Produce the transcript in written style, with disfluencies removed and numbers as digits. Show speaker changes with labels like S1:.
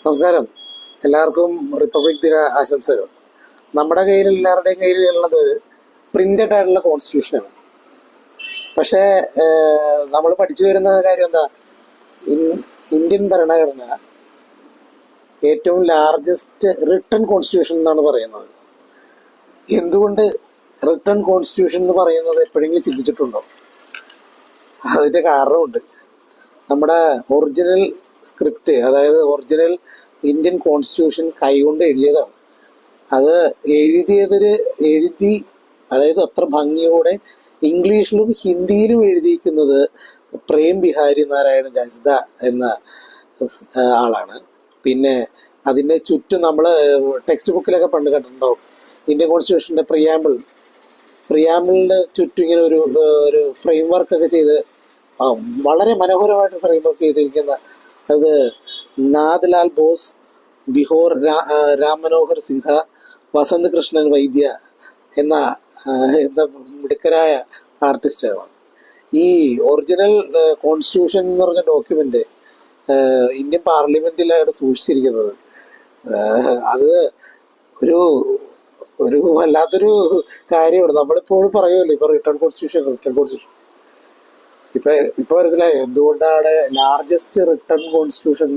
S1: നമസ്കാരം. എല്ലാവർക്കും റിപ്പബ്ലിക് ദിന ആശംസകൾ. നമ്മുടെ കയ്യിൽ എല്ലാവരുടെയും കയ്യിലുള്ളത് പ്രിന്റഡ് ആയിട്ടുള്ള കോൺസ്റ്റിറ്റ്യൂഷനാണ്. പക്ഷേ നമ്മൾ പഠിച്ചു വരുന്ന കാര്യം എന്താ, ഇന്ത്യൻ ഭരണഘടന ഏറ്റവും ലാർജസ്റ്റ് റിട്ടൺ കോൺസ്റ്റിറ്റ്യൂഷൻ എന്നാണ് പറയുന്നത്. എന്തുകൊണ്ട് റിട്ടൺ കോൺസ്റ്റിറ്റ്യൂഷൻ എന്ന് പറയുന്നത് എപ്പോഴെങ്കിലും ചിന്തിച്ചിട്ടുണ്ടോ? അതിൻ്റെ കാരണമുണ്ട്. നമ്മുടെ ഒറിജിനൽ സ്ക്രിപ്റ്റ്, അതായത് ഒറിജിനൽ ഇന്ത്യൻ കോൺസ്റ്റിറ്റ്യൂഷൻ കൈകൊണ്ട് എഴുതിയതാണ്. അത് എഴുതി, അതായത് അത്ര ഭംഗിയോടെ ഇംഗ്ലീഷിലും ഹിന്ദിയിലും എഴുതിയിരിക്കുന്നത് പ്രേം ബിഹാരി നാരായണ രാജദ എന്ന ആളാണ്. പിന്നെ അതിൻ്റെ ചുറ്റും നമ്മൾ ടെക്സ്റ്റ് ബുക്കിലൊക്കെ പണ്ട് കണ്ടിട്ടുണ്ടാവും, ഇന്ത്യൻ കോൺസ്റ്റിറ്റ്യൂഷൻ്റെ പ്രിയാമ്പിളിൻ്റെ ചുറ്റും ഇങ്ങനെ ഒരു ഫ്രെയിം വർക്കൊക്കെ ചെയ്ത് വളരെ മനോഹരമായിട്ട് ഫ്രെയിം വർക്ക് ചെയ്തിരിക്കുന്ന അത് നാഥ്ലാൽ ബോസ്, ബിഹോർ രാം മനോഹർ സിൻഹ, വസന്ത് കൃഷ്ണൻ വൈദ്യ എന്ന മിടുക്കരായ ആർട്ടിസ്റ്റുകളാണ്. ഈ ഒറിജിനൽ കോൺസ്റ്റിറ്റ്യൂഷൻ എന്ന് പറഞ്ഞ ഡോക്യുമെന്റ് ഇന്ത്യൻ പാർലമെന്റിലാണ് സൂക്ഷിച്ചിരിക്കുന്നത്. അത് ഒരു വല്ലാത്തൊരു കാര്യമാണ്. നമ്മളിപ്പോഴും പറയുമല്ലോ, ഇപ്പൊ റിട്ടേൺ കോൺസ്റ്റിറ്റ്യൂഷൻ ഇപ്പൊ മനസ്സിലായോ എന്തുകൊണ്ടാണ് ലാർജസ്റ്റ് റിട്ടേൺ കോൺസ്റ്റിറ്റ്യൂഷൻ